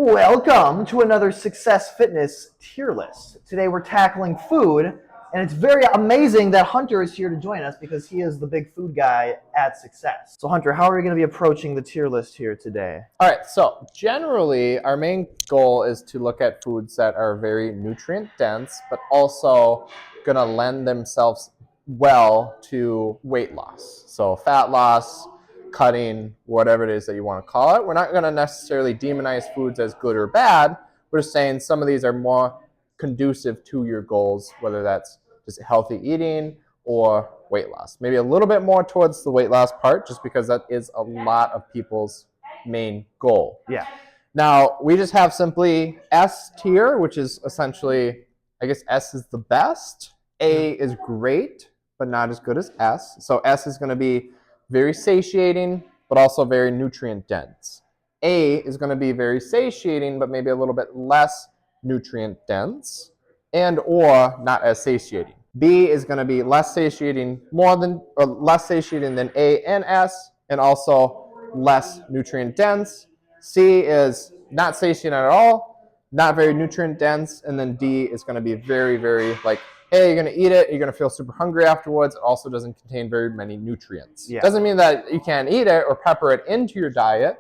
Welcome to another Success Fitness tier list. Today we're tackling food, and it's very amazing that Hunter is here to join us because he is the big food guy at Success. So Hunter, how are we going to be approaching the tier list here today? All right, so generally our main goal is to look at foods that are very nutrient dense, but also going to lend themselves well to weight loss. So fat loss, cutting, whatever it is that you want to call it. We're not going to necessarily demonize foods as good or bad. We're just saying some of these are more conducive to your goals, whether that's just healthy eating or weight loss. Maybe a little bit more towards the weight loss part, just because that is a lot of people's main goal. Yeah. Now, we just have simply S tier, which is essentially, I guess S is the best. A is great, but not as good as S. So S is going to be very satiating, but also very nutrient dense. A is going to be very satiating, but maybe a little bit less nutrient dense and or not as satiating. B is going to be less satiating than A and S, and also less nutrient dense. C is not satiating at all, not very nutrient dense, and then D is going to be very, very like, hey, you're going to eat it, you're going to feel super hungry afterwards. It also doesn't contain very many nutrients. Yeah. Doesn't mean that you can't eat it or pepper it into your diet,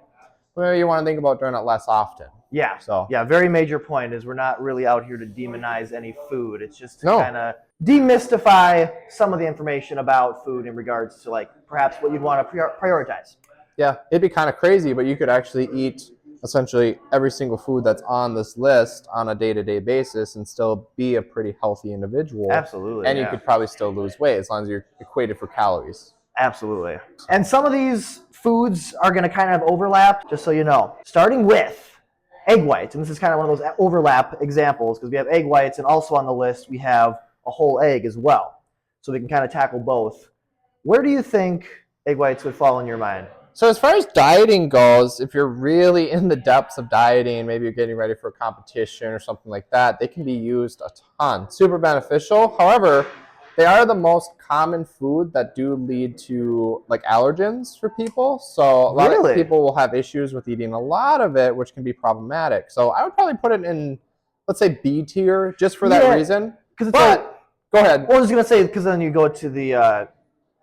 but maybe you want to think about doing it less often. Yeah. So yeah, very major point is we're not really out here to demonize any food. It's just to kind of demystify some of the information about food in regards to like perhaps what you'd want to prioritize. Yeah, it'd be kind of crazy, but you could actually eat essentially every single food that's on this list on a day-to-day basis and still be a pretty healthy individual. Absolutely. And you could probably still lose weight as long as you're equated for calories. Absolutely. And some of these foods are going to kind of overlap, just so you know. Starting with egg whites, and this is kind of one of those overlap examples because we have egg whites and also on the list we have a whole egg as well. So we can kind of tackle both. Where do you think egg whites would fall in your mind? So as far as dieting goes, if you're really in the depths of dieting, maybe you're getting ready for a competition or something like that, they can be used a ton. Super beneficial. However, they are the most common food that do lead to like allergens for people. So a lot of people will have issues with eating a lot of it, which can be problematic. So I would probably put it in, let's say, B tier just for that reason. But go ahead. Well, I was going to say, because then you go to the,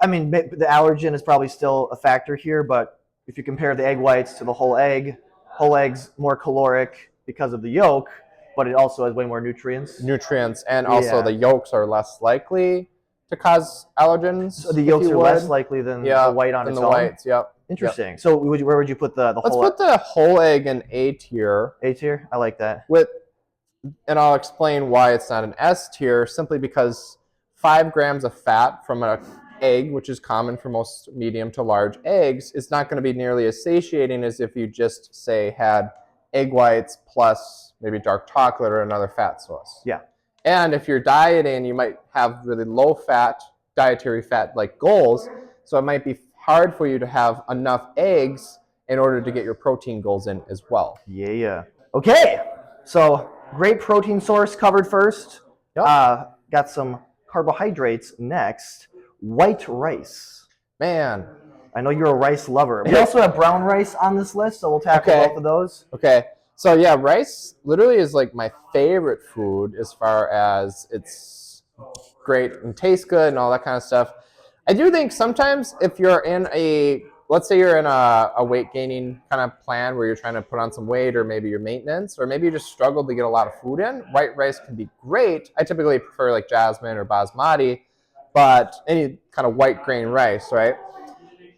I mean, the allergen is probably still a factor here, but if you compare the egg whites to the whole egg's more caloric because of the yolk, but it also has way more nutrients. And also the yolks are less likely to cause allergens. So the yolks are less likely than the white on its own? The whites, yep. Interesting. Yep. So where would you put the whole egg? Let's put the whole egg in A tier. A tier? I like that. And I'll explain why it's not an S tier, simply because 5 grams of fat from an egg, which is common for most medium to large eggs, is not going to be nearly as satiating as if you just, say, had egg whites plus maybe dark chocolate or another fat source. Yeah. And if you're dieting, you might have really low fat, dietary fat like goals, so it might be hard for you to have enough eggs in order to get your protein goals in as well. Yeah. Okay, so great protein source covered first. Yep. Got some carbohydrates next. White rice. Man. I know you're a rice lover. We also have brown rice on this list, so we'll tackle both of those. Okay. So yeah, rice literally is like my favorite food as far as it's great and tastes good and all that kind of stuff. I do think sometimes if you're in let's say you're in a weight gaining kind of plan where you're trying to put on some weight, or maybe your maintenance, or maybe you just struggled to get a lot of food in, white rice can be great. I typically prefer like jasmine or basmati, but any kind of white grain rice, right?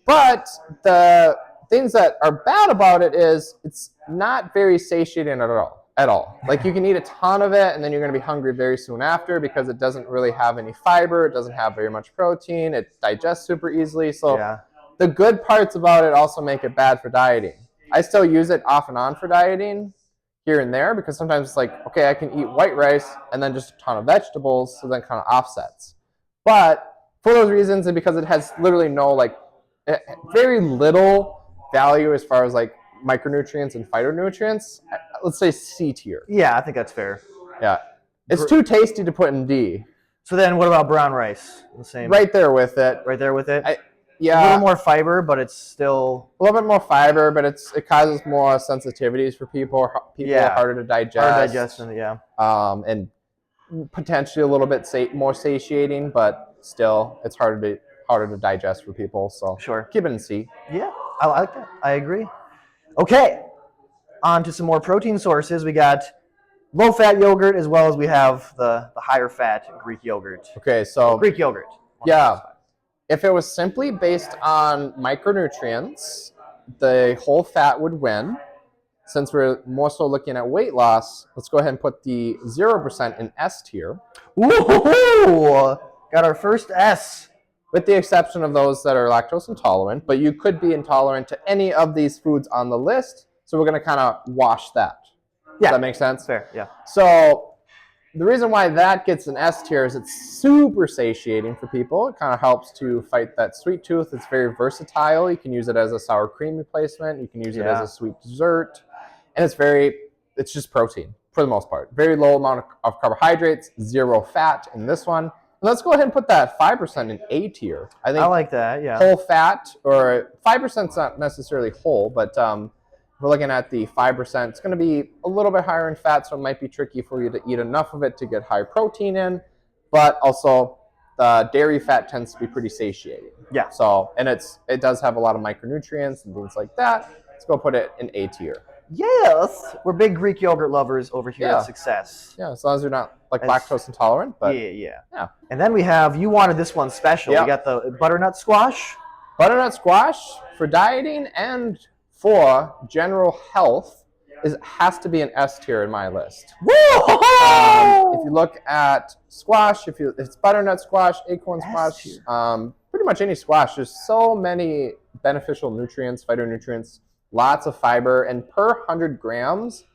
But the things that are bad about it is it's not very satiating at all. Like you can eat a ton of it and then you're going to be hungry very soon after because it doesn't really have any fiber. It doesn't have very much protein. It digests super easily. So the good parts about it also make it bad for dieting. I still use it off and on for dieting here and there because sometimes it's like, okay, I can eat white rice and then just a ton of vegetables, so then kind of offsets. But for those reasons, and because it has literally no very little value as far as like micronutrients and phytonutrients, let's say C tier. Yeah, I think that's fair. Yeah. It's too tasty to put in D. So then what about brown rice? The same. Right there with it. Right there with it? A Yeah, little more fiber, but it's still a little bit more fiber, but it causes more sensitivities for people. People are harder to digest. hard to digest, and yeah. And potentially a little bit more satiating, but still, it's harder to digest for people. So Sure. keep it in C. Yeah, I like that. I agree. Okay, on to some more protein sources. We got low-fat yogurt, as well as we have the higher-fat Greek yogurt. Okay, so Greek yogurt. yeah, if it was simply based on micronutrients, the whole fat would win. Since we're more so looking at weight loss, let's go ahead and put the 0% in S tier. Ooh, got our first S. With the exception of those that are lactose intolerant, but you could be intolerant to any of these foods on the list, so we're going to kind of wash that. Yeah. Does that make sense? Fair, yeah. So the reason why that gets an S tier is it's super satiating for people. It kind of helps to fight that sweet tooth. It's very versatile. You can use it as a sour cream replacement. You can use it as a sweet dessert. And it's just protein for the most part. Very low amount of carbohydrates, 0 fat in this one. And let's go ahead and put that 5% in A tier. I like that, yeah. Whole fat, or 5% is not necessarily whole, but we're looking at the 5%. It's going to be a little bit higher in fat, so it might be tricky for you to eat enough of it to get high protein in. But also, the dairy fat tends to be pretty satiating. Yeah. So, and it does have a lot of micronutrients and things like that. Let's go put it in A tier. Yes, we're big Greek yogurt lovers over here at Success. Yeah, as long as you're not lactose intolerant. But yeah. And then we have, you wanted this one special. We got the butternut squash. Butternut squash for dieting and for general health has to be an S tier in my list. If you look at squash, if it's butternut squash, acorn squash, pretty much any squash, there's so many beneficial nutrients, phytonutrients, lots of fiber, and per 100 grams,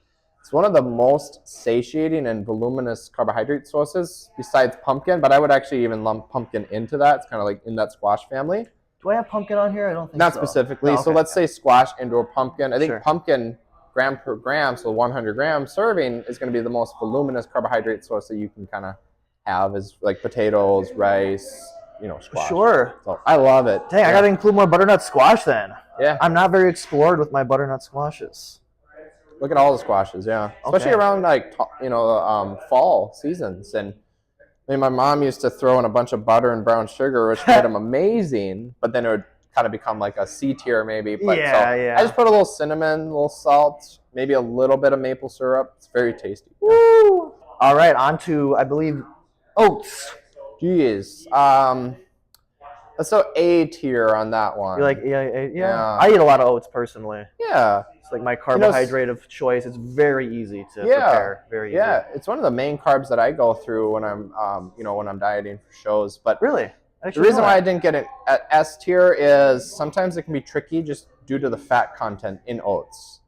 it's one of the most satiating and voluminous carbohydrate sources besides pumpkin, but I would actually even lump pumpkin into that. It's kind of like in that squash family. Do I have pumpkin on here? I don't think Not so. specifically. No, okay. So let's say squash and/or pumpkin. I think pumpkin, gram per gram, so 100 gram serving is going to be the most voluminous carbohydrate source that you can kind of have, is like potatoes, rice, squash. Sure. So I love it. Dang, I got to include more butternut squash then. Yeah. I'm not very explored with my butternut squashes. Look at all the squashes, yeah. Especially around fall seasons. And my mom used to throw in a bunch of butter and brown sugar, which made them amazing, but then it would kind of become like a C tier maybe. But I just put a little cinnamon, a little salt, maybe a little bit of maple syrup. It's very tasty. Woo! All right, on to, I believe, oats. Jeez. Let's go A tier on that one. You like, yeah. I eat a lot of oats personally. Yeah. It's like my carbohydrate of choice. It's very easy to prepare. Very easy. Yeah, it's one of the main carbs that I go through when I'm, when I'm dieting for shows. But really, the reason why I didn't get it at S tier is sometimes it can be tricky just due to the fat content in oats.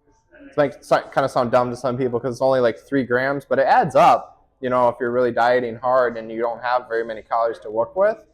It's like kind of sound dumb to some people because it's only like 3 grams, but it adds up. If you're really dieting hard and you don't have very many calories to work with,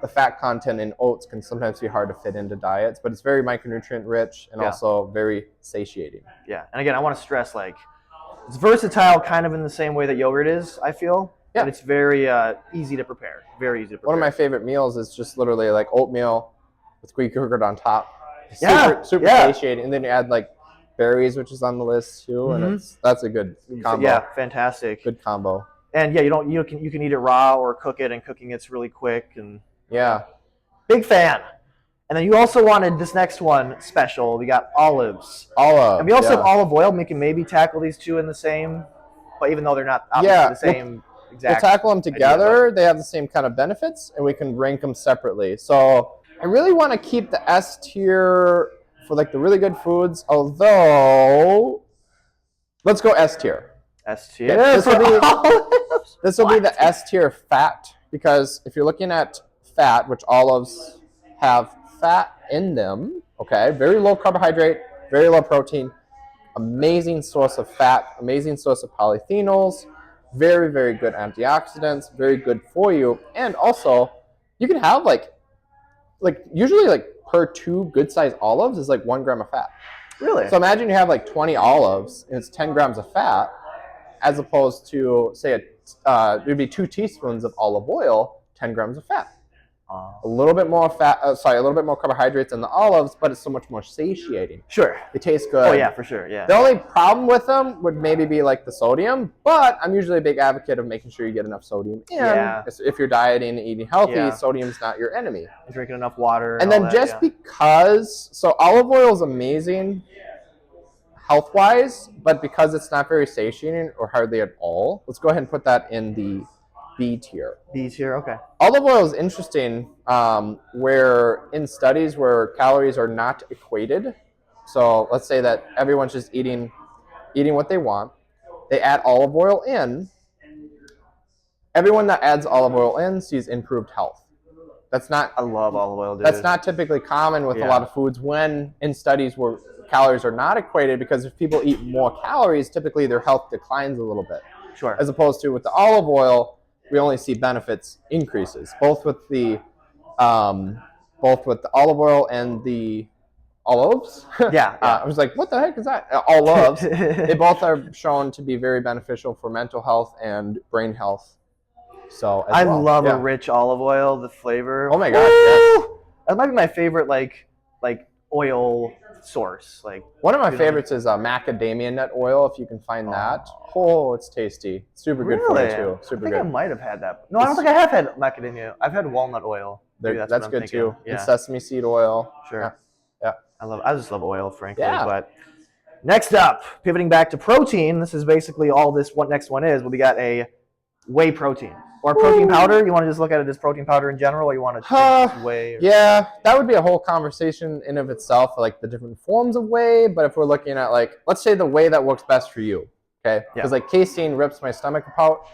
the fat content in oats can sometimes be hard to fit into diets, but it's very micronutrient rich and also very satiating. Yeah, and again, I want to stress, it's versatile kind of in the same way that yogurt is, I feel. Yeah. But it's very easy to prepare. Very easy to prepare. One of my favorite meals is just literally like oatmeal with Greek yogurt on top. Super satiating. And then you add like berries, which is on the list too, and that's a good combo. Yeah, fantastic. Good combo. And yeah, you can eat it raw or cook it, and cooking it's really quick. And big fan. And then you also wanted this next one special. We got olives. And we also have olive oil. We can maybe tackle these two in the same, but even though they're not obviously the same exact. We'll tackle them together. They have the same kind of benefits, and we can rank them separately. So I really want to keep the S tier for like the really good foods, although let's go S tier. S tier. Yeah, this will be the S tier fat, because if you're looking at fat, which olives have fat in them, okay, very low carbohydrate, very low protein, amazing source of fat, amazing source of polyphenols, very, very good antioxidants, very good for you. And also, you can have like usually like per 2 good sized olives is like 1 gram of fat. Really? So imagine you have like 20 olives and it's 10 grams of fat, as opposed to say it would be 2 teaspoons of olive oil, 10 grams of fat. A little bit more fat. A little bit more carbohydrates than the olives, but it's so much more satiating. Sure. They taste good. Oh yeah, for sure. Yeah. The only problem with them would maybe be like the sodium, but I'm usually a big advocate of making sure you get enough sodium in. Yeah. If you're dieting and eating healthy, Yeah. sodium's not your enemy. Drinking enough water. And then all that, just yeah. because, so olive oil is amazing health-wise, but because it's not very satiating or hardly at all, let's go ahead and put that in the B tier. These here, okay. Olive oil is interesting where in studies where calories are not equated. So let's say that everyone's just eating what they want. They add olive oil in. Everyone that adds olive oil in sees improved health. That's not I love olive oil, dude. that's not typically common with a lot of foods when in studies where calories are not equated, because if people eat more calories, typically their health declines a little bit. Sure. As opposed to with the olive oil, we only see benefits increases, both with the olive oil and the olives. Yeah. I was like, what the heck is that? Olives. They both are shown to be very beneficial for mental health and brain health. So I love a rich olive oil, the flavor. Oh my gosh, yes. That might be my favorite like oil source. Like One of my favorites is macadamia nut oil, if you can find that. Oh, it's tasty. Super good for you too. Super I think good. I might have had that. No, I don't think I have had macadamia. I've had walnut oil. Maybe That's what I'm good thinking. too. Yeah. And sesame seed oil. Sure. Yeah. I just love oil, frankly. Yeah. But next up, pivoting back to protein, this is basically all this what next one is. We got a whey protein. Or protein powder. You want to just look at it as protein powder in general, or you want to whey? Yeah, that would be a whole conversation in of itself, like the different forms of whey. But if we're looking at like, let's say the whey that works best for you, okay? Because like casein rips my stomach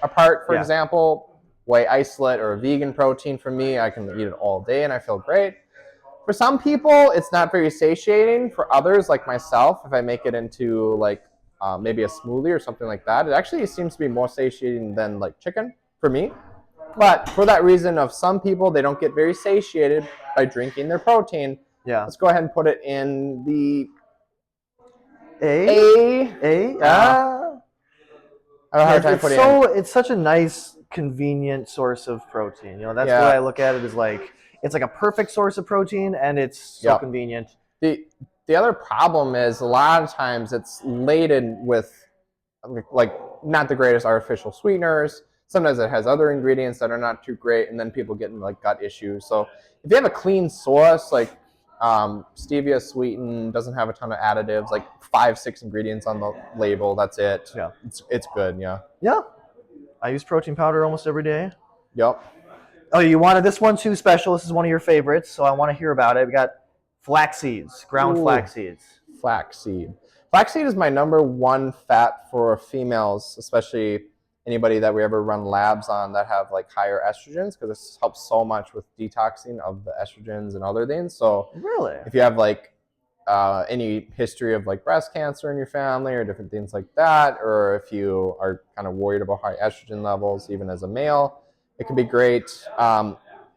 apart, for example. Whey isolate or a vegan protein for me, I can eat it all day and I feel great. For some people, it's not very satiating. For others, like myself, if I make it into like maybe a smoothie or something like that, it actually seems to be more satiating than like chicken for me. But for that reason of some people, they don't get very satiated by drinking their protein. Yeah. Let's go ahead and put it in the A. I have a hard time putting it in. It's such a nice, convenient source of protein. You know, that's the way I look at it. Is like it's like a perfect source of protein, and it's so convenient. The other problem is a lot of times it's laden with like not the greatest artificial sweeteners. Sometimes it has other ingredients that are not too great, and then people get in like gut issues. So if you have a clean source, like stevia sweetened, doesn't have a ton of additives, like 5-6 ingredients on the label, that's it. Yeah. It's good, yeah. Yeah. I use protein powder almost every day. Yep. Oh, you wanted this one too special. This is one of your favorites, so I want to hear about it. We got flax seeds, ground flax seeds. Flaxseed. Flaxseed is my number one fat for females, especially anybody that we ever run labs on that have like higher estrogens, because this helps so much with detoxing of the estrogens and other things. So really, if you have like any history of like breast cancer in your family or different things like that, or if you are kind of worried about high estrogen levels, even as a male, it can be great.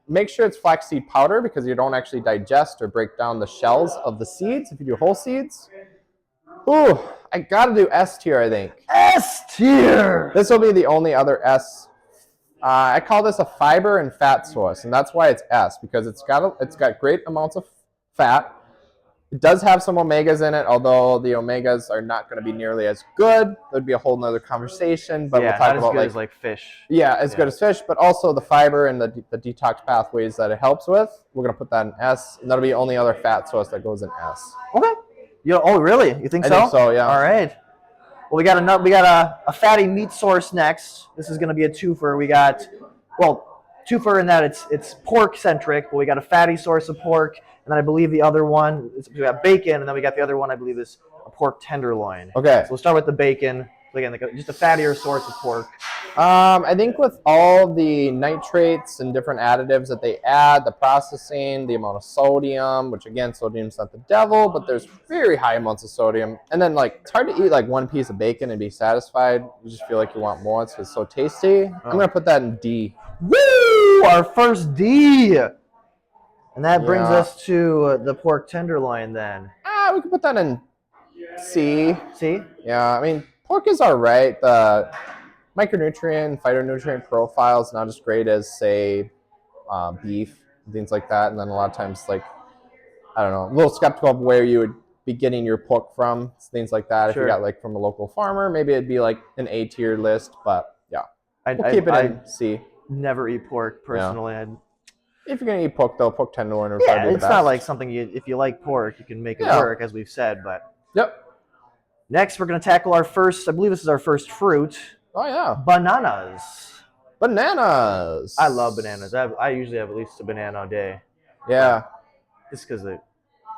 Make sure it's flaxseed powder, because you don't actually digest or break down the shells of the seeds if you do whole seeds. Ooh, I gotta do S tier, I think. S tier! This will be the only other S. I call this a fiber and fat source, and that's why it's S, because it's got great amounts of fat. It does have some omegas in it, although the omegas are not going to be nearly as good. That would be a whole nother conversation, but we'll talk not about as good as like fish. Yeah, as good as fish, but also the fiber and the detox pathways that it helps with. We're going to put that in S, and that'll be the only other fat source that goes in S. Okay. Oh, really? You think so? I think so, yeah. All right. Well, we got a fatty meat source next. This is going to be a twofer. We got, twofer in that it's pork centric, but we got a fatty source of pork, and then I believe the other one we got bacon, and then we got the other one I believe is a pork tenderloin. Okay. So we'll start with the bacon. So again, just a fattier source of pork. I think with all the nitrates and different additives that they add, the processing, the amount of sodium, which again, sodium's not the devil, but there's very high amounts of sodium. And then like, it's hard to eat like one piece of bacon and be satisfied. You just feel like you want more. It's so tasty. I'm going to put that in D. Woo! Our first D! And that brings us to the pork tenderloin then. We could put that in C. C? Yeah, I mean, pork is all right. The micronutrient, phytonutrient profile is not as great as, say, beef. things like that. And then a lot of times, like, I don't know, a little skeptical of where you would be getting your pork from, things like that. If Sure. you got like from a local farmer, maybe it'd be like an A tier list. But yeah, we'll keep it I in C. never eat pork personally. If you're gonna eat pork, though, pork tenderloin would Yeah, probably be the it's not best. like something if you like pork, you can make it Yeah. work, as we've said. But Yep. next, we're going to tackle our first, I believe this is our first fruit, Oh yeah. bananas. Bananas. I love bananas. I usually have at least a banana a day, Yeah. just because it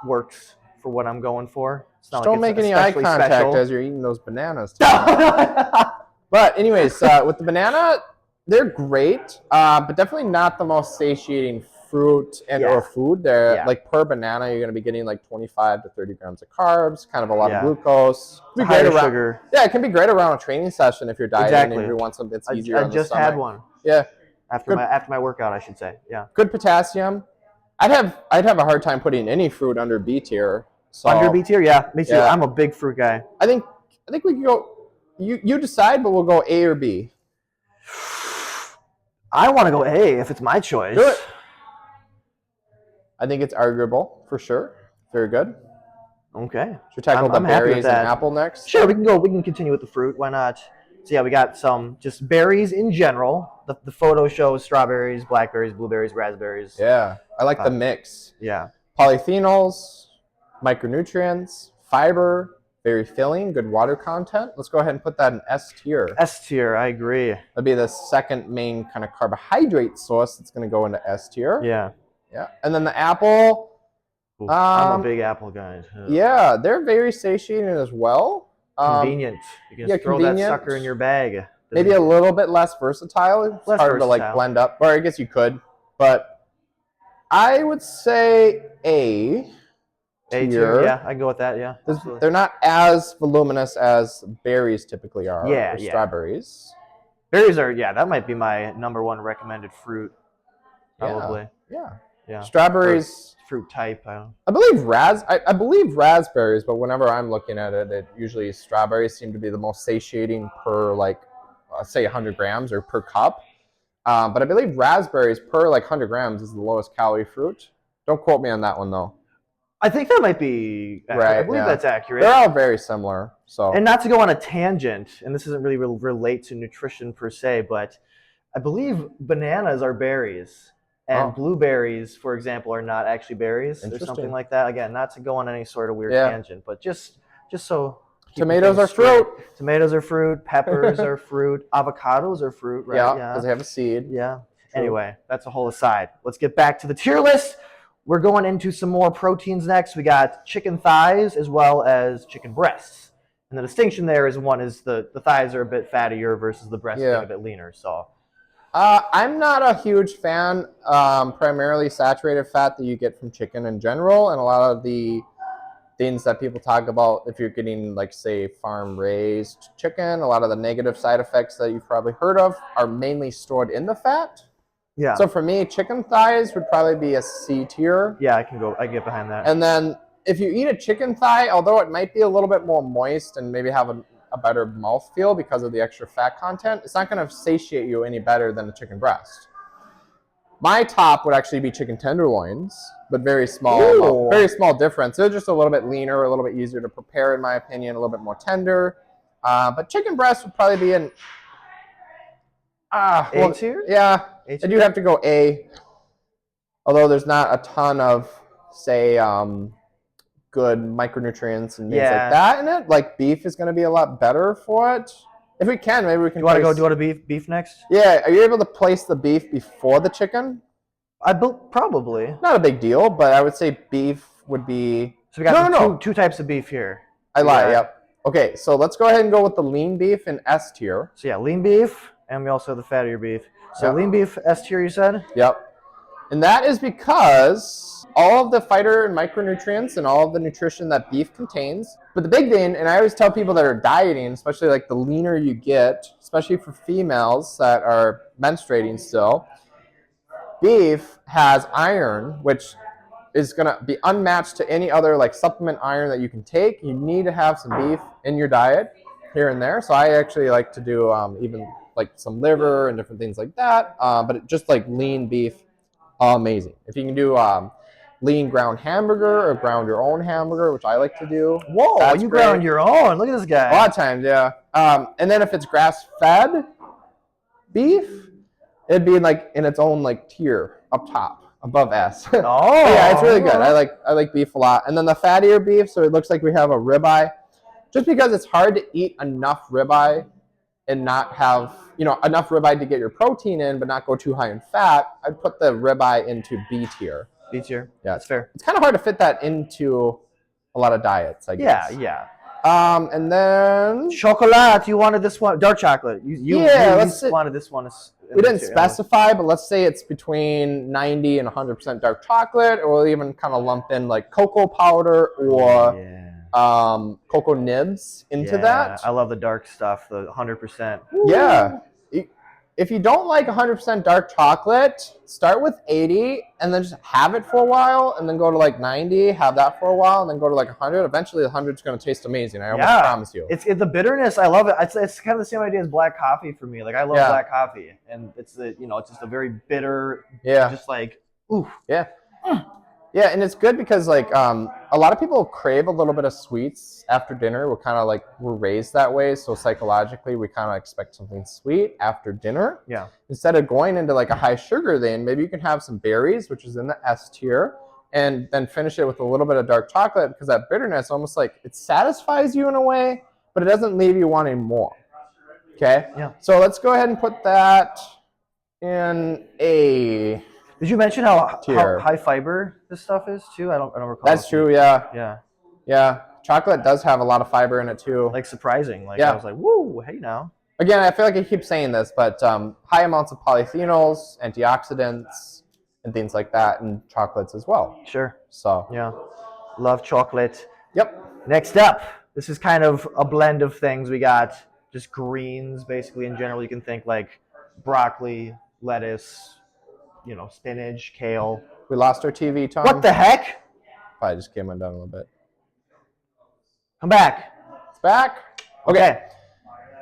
works for what I'm going for. It's not Just don't like make it's any eye especially contact special. as you're eating those bananas. But anyways, with the banana, they're great, but definitely not the most satiating fruit and Yeah. or food. They're Yeah. like per banana, you're going to be getting like 25 to 30 grams of carbs, kind of a lot Yeah. of glucose. It's a higher around, sugar. Yeah, it can be great around a training session if you're dieting Exactly. and you want something that's easier I on the just stomach. had one Yeah, after my workout, I should say. Yeah. good potassium. I'd have a hard time putting any fruit under B tier. So Under B tier, yeah, me too. Yeah. I'm a big fruit guy. I think we can go. You decide, but we'll go A or B. I want to go A if it's my choice. Do it. I think it's arguable for sure. Very good. Okay. Should we tackle the I'm happy with berries and that. apple next? Sure, we can continue with the fruit. Why not? So yeah, we got some just berries in general. The photo shows strawberries, blackberries, blueberries, raspberries. Yeah, I like the mix. Yeah. Polyphenols, micronutrients, fiber, very filling, good water content. Let's go ahead and put that in S tier. S tier, I agree. That'd be the second main kind of carbohydrate source that's going to go into S tier. Yeah. Yeah, and then the apple. Ooh, I'm a big apple guy. Yeah, they're very satiating as well. Convenient. You can yeah, just throw convenient. that sucker in your bag. Maybe a little bit less versatile. It's Less hard to like versatile. blend up, or I guess you could, but I would say A A tier. tier. Yeah, I can go with that. Yeah. absolutely. They're not as voluminous as berries typically are. Yeah, or yeah. strawberries. Berries are, yeah, that might be my number one recommended fruit. Probably. Yeah. Yeah. Strawberries. Fruit type. I don't. I believe raspberries, but whenever I'm looking at it, usually strawberries seem to be the most satiating per like, say 100 grams or per cup. But I believe raspberries per like 100 grams is the lowest calorie fruit. Don't quote me on that one though. I think that might be. I Right, believe yeah. that's accurate. They're all very similar. So And not to go on a tangent, and this doesn't really relate to nutrition per se, but I believe bananas are berries, and Oh. blueberries, for example, are not actually berries or Interesting. something like that. Again, not to go on any sort of weird Yeah. tangent, but just so. keeping tomatoes things are fruit. straight. Tomatoes are fruit. Peppers are fruit. Avocados are fruit, right? Yeah, because they have a seed. Yeah. True. Anyway, that's a whole aside. Let's get back to the tier list. We're going into some more proteins next. We got chicken thighs as well as chicken breasts. And the distinction there is one is the thighs are a bit fattier versus the breasts being a bit leaner. So I'm not a huge fan, primarily saturated fat that you get from chicken in general, and a lot of the things that people talk about if you're getting, like, say, farm-raised chicken, a lot of the negative side effects that you've probably heard of are mainly stored in the fat. yeah. So for me, chicken thighs would probably be a C tier. Yeah, I get behind that. And then if you eat a chicken thigh, although it might be a little bit more moist and maybe have a better mouthfeel because of the extra fat content, it's not going to satiate you any better than a chicken breast. My top would actually be chicken tenderloins, but very small, Ooh. very small difference. They're just a little bit leaner, a little bit easier to prepare, in my opinion, a little bit more tender. But chicken breast would probably be an A tier? Yeah, A I tier? do have to go A. Although there's not a ton of, say, good micronutrients and things Yeah. like that in it. Like beef is going to be a lot better for it. If we can, maybe we can. Do you want to go? place- Do you want to beef next? Yeah, are you able to place the beef before the chicken? Probably. Not a big deal, but I would say beef would be. So we got No. two types of beef here. I lied. Yeah. Yep. Okay, so let's go ahead and go with the lean beef in S tier. So yeah, lean beef, and we also have the fattier beef. So Yeah. lean beef S tier, you said? Yep. And that is because all of the fiber and micronutrients and all of the nutrition that beef contains. But the big thing, and I always tell people that are dieting, especially like the leaner you get, especially for females that are menstruating still, beef has iron, which is going to be unmatched to any other like supplement iron that you can take. You need to have some beef in your diet here and there. So I actually like to do even like some liver and different things like that. But just like lean beef amazing. If you can do lean ground hamburger or ground your own hamburger, which I like to do. Whoa, That's you great. ground your own. Look at this guy. A lot of times, yeah. And then if it's grass-fed beef, it'd be like in its own like tier up top, above S. Oh, yeah, it's really good. I like beef a lot. And then the fattier beef, so it looks like we have a ribeye, just because it's hard to eat enough ribeye and not have enough ribeye to get your protein in, but not go too high in fat. I'd put the ribeye into B tier. B tier. Yeah, That's fair. It's kind of hard to fit that into a lot of diets, I guess. Yeah. And then Chocolate. You wanted this one. Dark chocolate. You wanted this one. We didn't specify, but let's say it's between 90 and 100% dark chocolate, or we'll even kind of lump in like cocoa powder or cocoa nibs into that. I love the dark stuff, the 100%. Yeah. If you don't like 100% dark chocolate, start with 80 and then just have it for a while, and then go to like 90, have that for a while, and then go to like 100. Eventually, the 100 is going to taste amazing. I almost promise you. It's the bitterness. I love it. It's kind of the same idea as black coffee for me. Like I love black coffee, and it's it's just a very bitter. Yeah. Just like ooh. Yeah. Yeah, and it's good because like a lot of people crave a little bit of sweets after dinner. We're raised that way, so psychologically we kind of expect something sweet after dinner. Yeah. Instead of going into like a high sugar, then maybe you can have some berries, which is in the S tier, and then finish it with a little bit of dark chocolate, because that bitterness almost like it satisfies you in a way, but it doesn't leave you wanting more. Okay. Yeah. So let's go ahead and put that in a. Did you mention how tier. high fiber this stuff is too? I don't recall. That's true. Yeah. Yeah. Yeah. Chocolate does have a lot of fiber in it too. Like surprising. Like Yeah. I was like, woo, hey now. Again, I feel like I keep saying this, but high amounts of polyphenols, antioxidants, and things like that in chocolates as well. Sure. So. Yeah. Love chocolate. Yep. Next up, this is kind of a blend of things. We got just greens, basically in general. You can think like broccoli, lettuce, spinach, kale. We lost our TV, Tom. What the heck? Probably just came undone a little bit. Come back. It's back. Okay.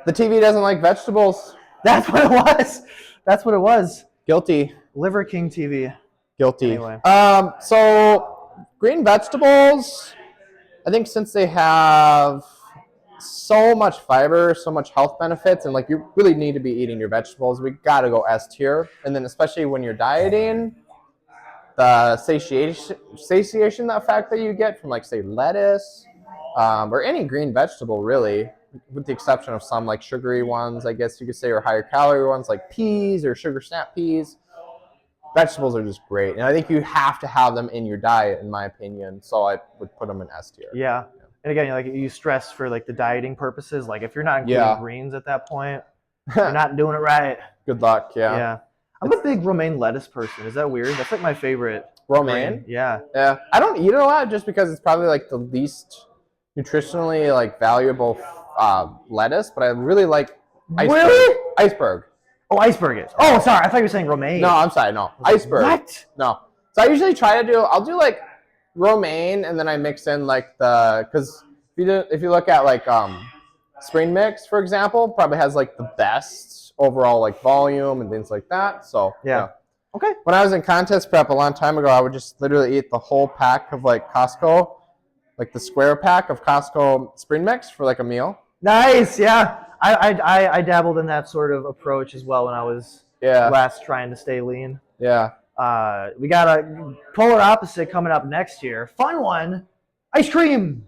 The TV doesn't like vegetables. That's what it was. That's what it was. Guilty. Liver King TV. Guilty. Anyway. So green vegetables, I think since they have so much fiber, so much health benefits, and like you really need to be eating your vegetables, we gotta go S tier. And then especially when you're dieting, the satiation effect that you get from like say lettuce or any green vegetable really, with the exception of some like sugary ones, I guess you could say, or higher calorie ones like peas or sugar snap peas. Vegetables are just great, and I think you have to have them in your diet, in my opinion. So I would put them in S tier. Yeah. And again, you stress for like the dieting purposes. Like if you're not including greens at that point, you're not doing it right. Good luck. Yeah. Yeah. I'm a big romaine lettuce person. Is that weird? That's like my favorite. Romaine? Green. Yeah. Yeah. I don't eat it a lot just because it's probably like the least nutritionally like valuable lettuce, but I really like iceberg. Really? Iceberg. Oh, iceberg is. Oh, sorry. I thought you were saying romaine. No, I'm sorry. No. Iceberg. What? No. So I usually I'll do like romaine, and then I mix in like because if you look at like spring mix, for example, probably has like the best overall like volume and things like that. So yeah. Okay. When I was in contest prep a long time ago, I would just literally eat the whole pack of like Costco, like the square pack of Costco spring mix for like a meal. Nice. Yeah. I dabbled in that sort of approach as well when I was last trying to stay lean. Yeah. We got a polar opposite coming up next year. Fun one. Ice cream.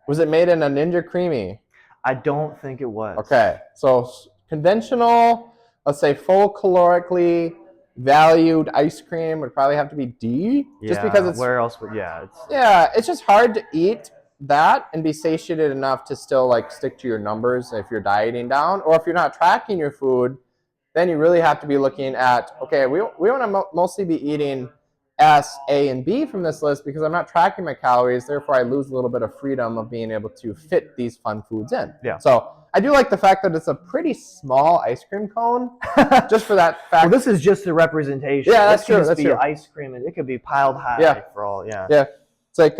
Was it made in a Ninja Creamy? I don't think it was. Okay. So conventional, let's say full calorically valued ice cream would probably have to be D. Just because it's where else would it's just hard to eat that and be satiated enough to still like stick to your numbers if you're dieting down, or if you're not tracking your food, then you really have to be looking at, okay, we want to mostly be eating S, A, and B from this list because I'm not tracking my calories, therefore I lose a little bit of freedom of being able to fit these fun foods in. Yeah. So I do like the fact that it's a pretty small ice cream cone, just for that fact. Well, this is just the representation. Yeah, that's true. This That's could be true. ice cream, and it could be piled high for all. Yeah. Yeah. It's like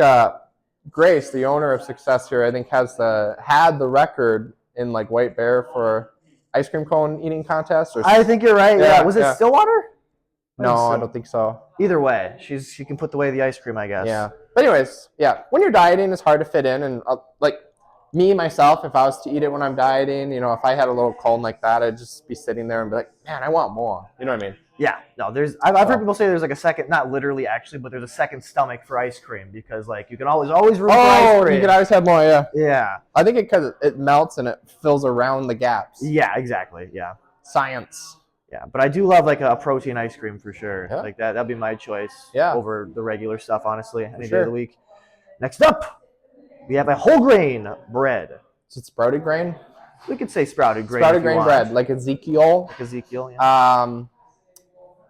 Grace, the owner of Success here, I think had the record in like White Bear for ice cream cone eating contest. I think you're right. Yeah. Was it Stillwater? No, so. I don't think so. Either way, she can put away the ice cream, I guess. Yeah. But anyways, yeah, when you're dieting, it's hard to fit in. And like me, myself, if I was to eat it when I'm dieting, if I had a little cone like that, I'd just be sitting there and be like, man, I want more. You know what I mean? Yeah. No, I've heard people say there's like a second, not literally actually, but there's a second stomach for ice cream because like you can always room for ice cream. You can always have more, yeah. Yeah. I think because it melts and it fills around the gaps. Yeah, exactly. Yeah. Science. Yeah, but I do love like a protein ice cream for sure. Yeah. Like that'd be my choice Yeah. over the regular stuff, honestly, any day sure. of the week. Next up, we have a whole grain bread. Is it sprouted grain? We could say sprouted grain. Sprouted if you grain want. bread, like Ezekiel. Like Ezekiel, yeah.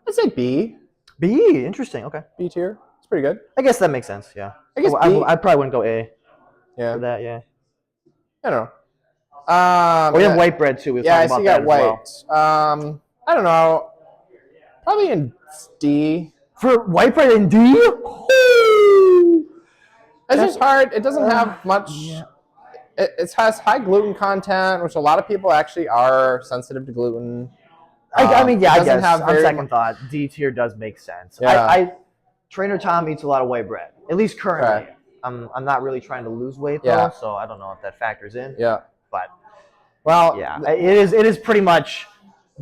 I'd say B. B, interesting. Okay. B tier. It's pretty good. I guess that makes sense, yeah. I guess I B. probably wouldn't go A Yeah. for that, yeah. I don't know. We have white bread too. Yeah, I see you got white. Well. I don't know. Probably in D. For white bread in D? It's just hard. It doesn't have much. Yeah. It has high gluten content, which a lot of people actually are sensitive to gluten. I mean, yeah, it I doesn't guess have on very second thought, D tier does make sense. Yeah. Trainer Tom eats a lot of white bread, at least currently. Right. I'm not really trying to lose weight though, Yeah. so I don't know if that factors in. Yeah. But Well, yeah, it is pretty much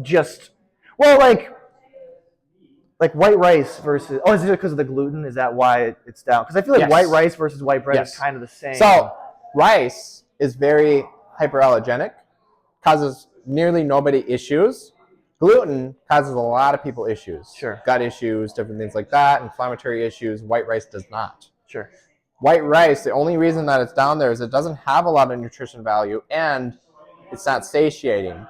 just like white rice versus. Oh, is it because of the gluten? Is that why it's down? Because I feel like Yes. white rice versus white bread Yes. is kind of the same. So rice is very hyperallergenic, causes nearly nobody issues. Gluten causes a lot of people issues. Sure. Gut issues, different things like that, inflammatory issues. White rice does not. Sure. White rice, the only reason that it's down there is it doesn't have a lot of nutrition value and it's not satiating.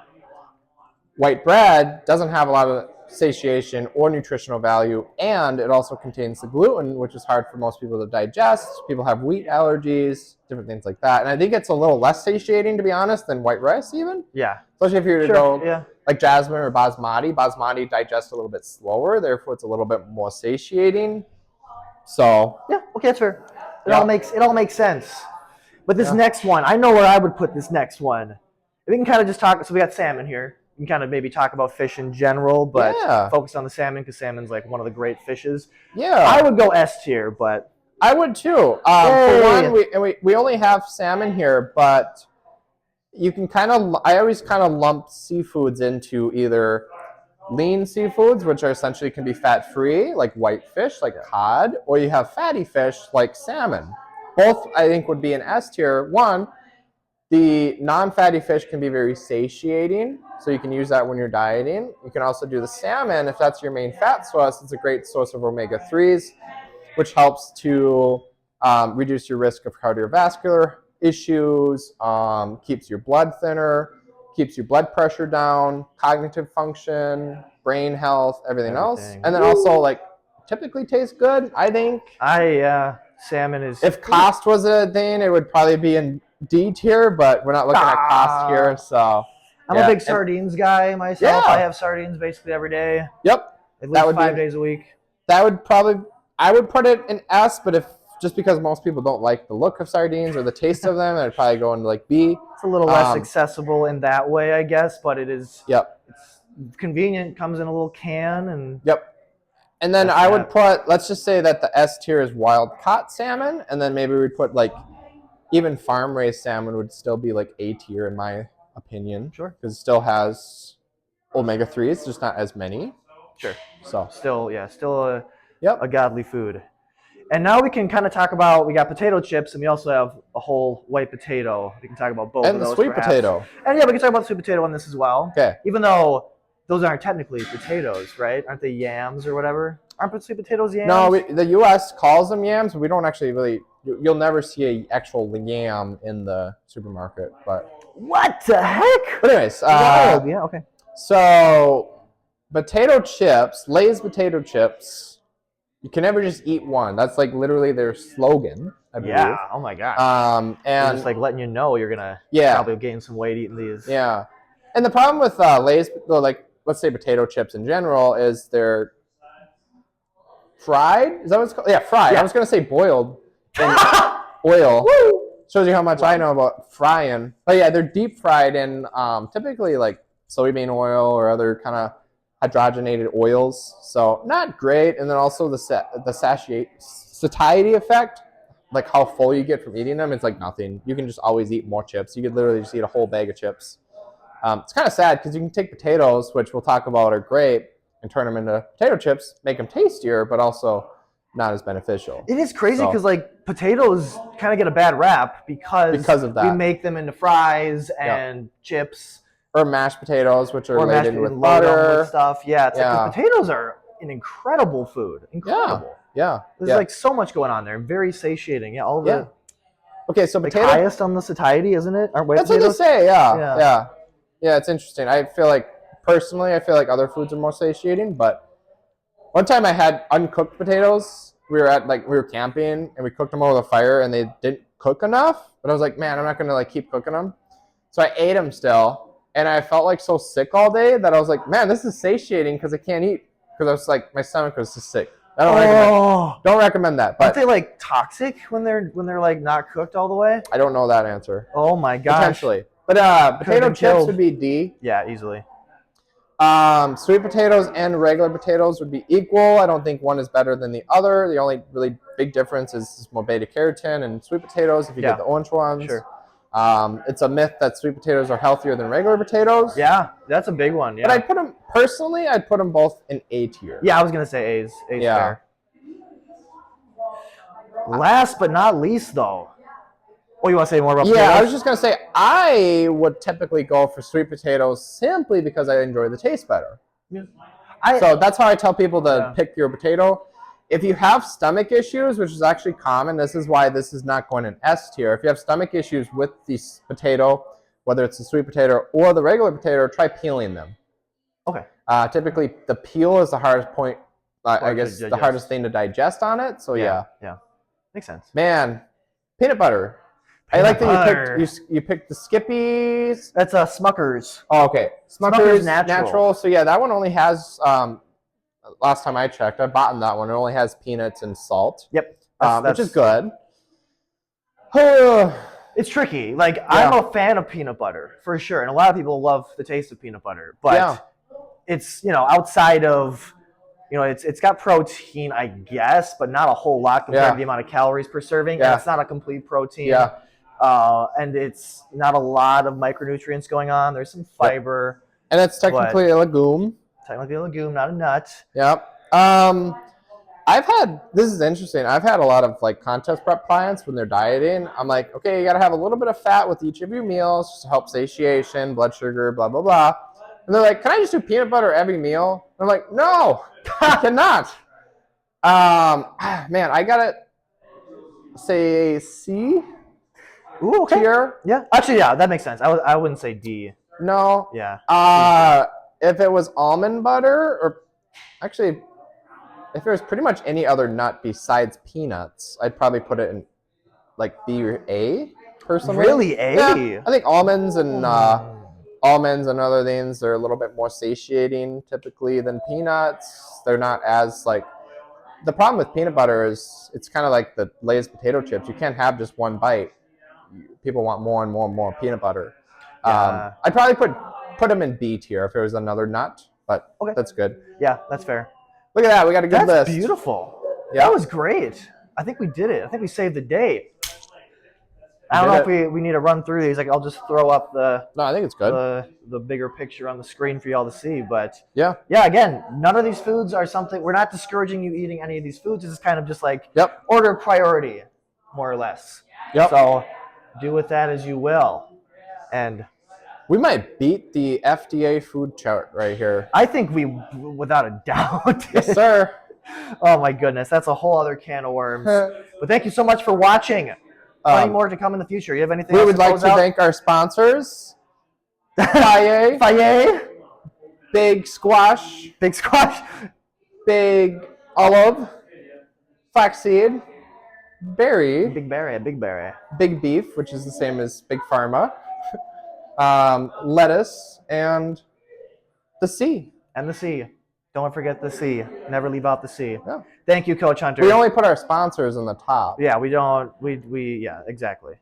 White bread doesn't have a lot of satiation or nutritional value, and it also contains the gluten, which is hard for most people to digest. People have wheat allergies, different things like that. And I think it's a little less satiating, to be honest, than white rice even. Yeah. Especially if you were to Sure. go Yeah. like jasmine or basmati. Basmati digests a little bit slower, therefore it's a little bit more satiating. So Yeah. Okay, that's fair. It Yeah. all makes sense. But this Yeah. next one, I know where I would put this next one. We can kind of just talk. So we got salmon here. We can kind of maybe talk about fish in general, but Yeah. focus on the salmon because salmon's like one of the great fishes. yeah, I would go S tier, but I would too. Yay. For one, we only have salmon here, but you can I always kind of lump seafoods into either lean seafoods, which are essentially can be fat-free, like whitefish, like cod, or you have fatty fish, like salmon. Both, I think, would be an S tier. One, the non-fatty fish can be very satiating, so you can use that when you're dieting. You can also do the salmon if that's your main fat source. It's a great source of omega-3s, which helps to reduce your risk of cardiovascular issues, keeps your blood thinner, keeps your blood pressure down, cognitive function, brain health, everything else. Everything. And then also, like, typically tastes good, I think. salmon is. If cost was a thing, it would probably be in D tier, but we're not looking at cost here, so. I'm a big sardines guy myself. Yeah. I have sardines basically every day, Yep. at That least would be- 5 days a week. That would probably, I would put it in S, but just because most people don't like the look of sardines or the taste of them, I'd probably go into like B. It's a little less Um, accessible in that way, I guess, but it is. Yep. It's convenient. Comes in a little can, and Yep. And then That's I would that. put, let's just say that the S tier is wild caught salmon, and then maybe we'd put like, even farm raised salmon would still be like A tier in my opinion. Sure. Because it still has omega-3s, just not as many. sure. So, Still a yep. godly food. And now we can kind of talk about, we got potato chips, and we also have a whole white potato. We can talk about both And of the those, sweet perhaps. potato. And yeah, we can talk about the sweet potato on this as well. Okay. Even though those aren't technically potatoes, right? Aren't they yams or whatever? Aren't sweet potatoes yams? No, the U.S. calls them yams, but we don't actually really. You'll never see an actual yam in the supermarket. But What the heck? anyways, Wild. Yeah, okay. so potato chips, Lay's potato chips. You can never just eat one. That's like literally their slogan, I believe. Yeah, oh my gosh. They're And just like letting you know you're going to yeah, probably gain some weight eating these. yeah. And the problem with Lay's, like let's say potato chips in general, is they're fried. Is that what it's called? Yeah, fried. Yeah. I was gonna say boiled in oil. Woo! Shows you how much I know about frying. But yeah, they're deep fried in typically like soybean oil or other kind of hydrogenated oils, so not great. And then also the satiety effect, like how full you get from eating them, it's like nothing. You can just always eat more chips. You could literally just eat a whole bag of chips. It's kind of sad because you can take potatoes, which we'll talk about are great, and turn them into potato chips, make them tastier, but also not as beneficial. It is crazy because like potatoes kind of get a bad rap because of that. We make them into fries and chips. Or mashed potatoes, which are Or mashed laden with potatoes butter. with stuff. Yeah, it's like 'cause potatoes are an incredible food. Incredible. Yeah. There's like so much going on there. Very satiating. Yeah, all the Okay, so like potato highest on the satiety, isn't it? Aren't white That's potatoes? what they say. Yeah. It's interesting. I feel like personally, other foods are more satiating. But one time I had uncooked potatoes. We were camping and we cooked them over the fire and they didn't cook enough. But I was like, man, I'm not gonna like keep cooking them. So I ate them still. And I felt like so sick all day that I was like, man, this is satiating because I can't eat. Because I was like, my stomach was just sick. I don't recommend that. But aren't they like toxic when they're like not cooked all the way? I don't know that answer. Oh my gosh. Potentially. But potato chips would be D. Yeah, easily. Sweet potatoes and regular potatoes would be equal. I don't think one is better than the other. The only really big difference is more beta carotene and sweet potatoes if you get the orange ones. Sure. It's a myth that sweet potatoes are healthier than regular potatoes. Yeah, that's a big one. Yeah. But I'd put them both in A tier. Yeah, I was gonna say A's. A's fair. Last but not least, though. Oh, you want to say more about potatoes? Yeah, I was just gonna say I would typically go for sweet potatoes simply because I enjoy the taste better. Yeah. So that's how I tell people to pick your potato. If you have stomach issues, which is actually common, this is why this is not going in S tier. If you have stomach issues with the potato, whether it's the sweet potato or the regular potato, try peeling them. Okay. Typically, the peel is the hardest point, I guess, to the hardest thing to digest on it. So yeah. Makes sense. Man, peanut butter. I like that you picked the Skippies. That's Smucker's. Oh, okay. Smucker's natural. So yeah, that one only has. Last time I checked, I bought that one. It only has peanuts and salt. Yep. Which is good. It's tricky. Like I'm a fan of peanut butter for sure, and a lot of people love the taste of peanut butter. But it's outside of it's got protein, I guess, but not a whole lot compared to the amount of calories per serving. And it's not a complete protein. And it's not a lot of micronutrients going on. There's some fiber. And it's technically a legume. Technically a legume, not a nut. Yep. This is interesting. I've had a lot of like contest prep clients when they're dieting. I'm like, okay, you got to have a little bit of fat with each of your meals just to help satiation, blood sugar, blah, blah, blah. And they're like, can I just do peanut butter every meal? And I'm like, no, I cannot. Man, I got to say C. Ooh, okay. Tier. Yeah. Actually, that makes sense. I wouldn't say D. No. Yeah. If it was almond butter, or actually, if it was pretty much any other nut besides peanuts, I'd probably put it in like B or A, personally. Really, A? Yeah, I think almonds and other things, they're a little bit more satiating typically than peanuts. They're not as like. The problem with peanut butter is it's kind of like the Lay's potato chips. You can't have just one bite. People want more and more and more peanut butter. I'd probably put them in B tier if it was another nut, but that's good. Yeah, that's fair. Look at that. We got a good list. That's beautiful. Yeah. That was great. I think we did it. I think we saved the day. I don't know if we need to run through these. Like, I'll just throw up No, I think it's good. The bigger picture on the screen for y'all to see. But yeah, again, none of these foods are something. We're not discouraging you eating any of these foods. This is kind of just like order of priority, more or less. Yep. So do with that as you will. And we might beat the FDA food chart right here. I think we, without a doubt. Yes, sir. Oh my goodness, that's a whole other can of worms. But thank you so much for watching. Plenty more to come in the future. You have anything? We would like to thank our sponsors: Faye, Big Squash, Big Olive, Flaxseed, Berry, Big Berry, Big Beef, which is the same as Big Pharma, Lettuce, and the C. And the C. Don't forget the C. Never leave out the C. Yeah. Thank you, Coach Hunter. We only put our sponsors in the top. Yeah, we don't. Yeah, exactly.